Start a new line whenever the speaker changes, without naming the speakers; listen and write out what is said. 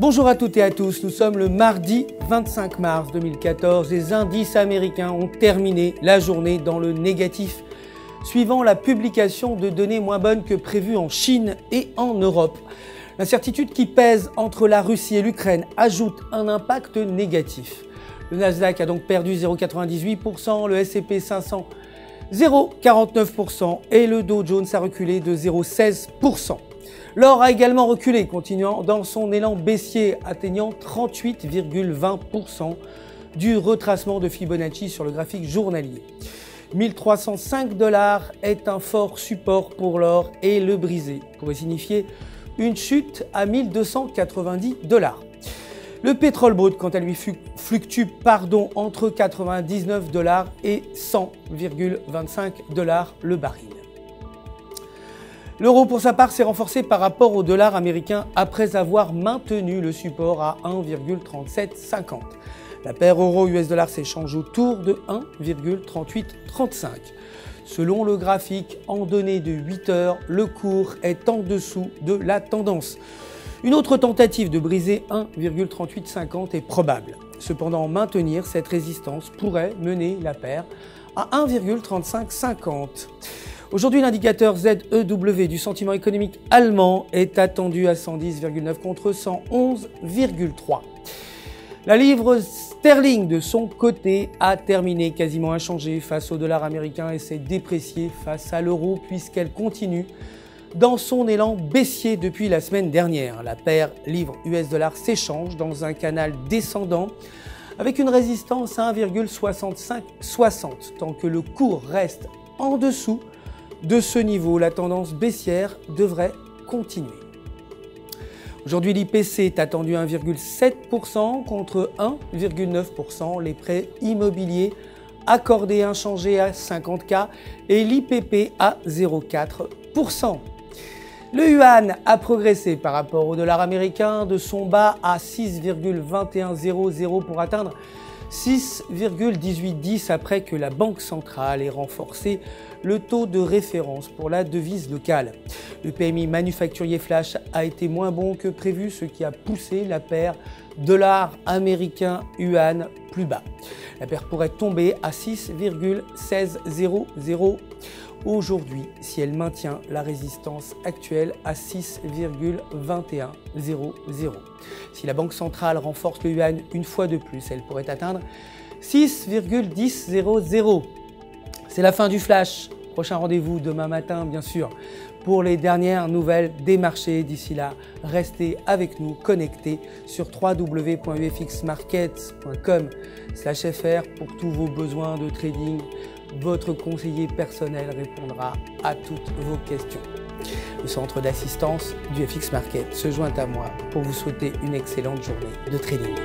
Bonjour à toutes et à tous, nous sommes le mardi 25 mars 2014. Les indices américains ont terminé la journée dans le négatif, suivant la publication de données moins bonnes que prévues en Chine et en Europe. L'incertitude qui pèse entre la Russie et l'Ukraine ajoute un impact négatif. Le Nasdaq a donc perdu 0,98%, le S&P 500 0,49% et le Dow Jones a reculé de 0,16%. L'or a également reculé, continuant dans son élan baissier, atteignant 38,20% du retracement de Fibonacci sur le graphique journalier. 1305 $ est un fort support pour l'or et le briser pourrait signifier une chute à 1290 $. Le pétrole brut, quant à lui, fluctue entre 99 $ et 100,25 $ le baril. L'euro, pour sa part, s'est renforcé par rapport au dollar américain après avoir maintenu le support à 1,3750. La paire euro-US $ s'échange autour de 1,3835. Selon le graphique en données de 8 heures, le cours est en dessous de la tendance. Une autre tentative de briser 1,3850 est probable. Cependant, maintenir cette résistance pourrait mener la paire à 1,3550. Aujourd'hui, l'indicateur ZEW du sentiment économique allemand est attendu à 110,9 contre 111,3. La livre sterling, de son côté, a terminé quasiment inchangée face au dollar américain et s'est dépréciée face à l'euro puisqu'elle continue dans son élan baissier depuis la semaine dernière. La paire livre-US $ s'échange dans un canal descendant avec une résistance à 1,6560. Tant que le cours reste en dessous de ce niveau, la tendance baissière devrait continuer. Aujourd'hui, l'IPC est attendu à 1,7% contre 1,9%. Les prêts immobiliers accordés inchangés à 50K et l'IPP à 0,4%. Le yuan a progressé par rapport au dollar américain de son bas à 6,2100 pour atteindre 6,1810 après que la Banque centrale ait renforcé le taux de référence pour la devise locale. Le PMI manufacturier flash a été moins bon que prévu, ce qui a poussé la paire dollar américain-yuan plus bas. La paire pourrait tomber à 6,1600 aujourd'hui si elle maintient la résistance actuelle à 6,2100. Si la Banque centrale renforce le yuan une fois de plus, elle pourrait atteindre 6,1000. C'est la fin du flash. Prochain rendez-vous demain matin, bien sûr, pour les dernières nouvelles des marchés. D'ici là, restez avec nous connectés sur www.ufxmarkets.com/fr pour tous vos besoins de trading. Votre conseiller personnel répondra à toutes vos questions. Le centre d'assistance du FX Market se joint à moi pour vous souhaiter une excellente journée de trading.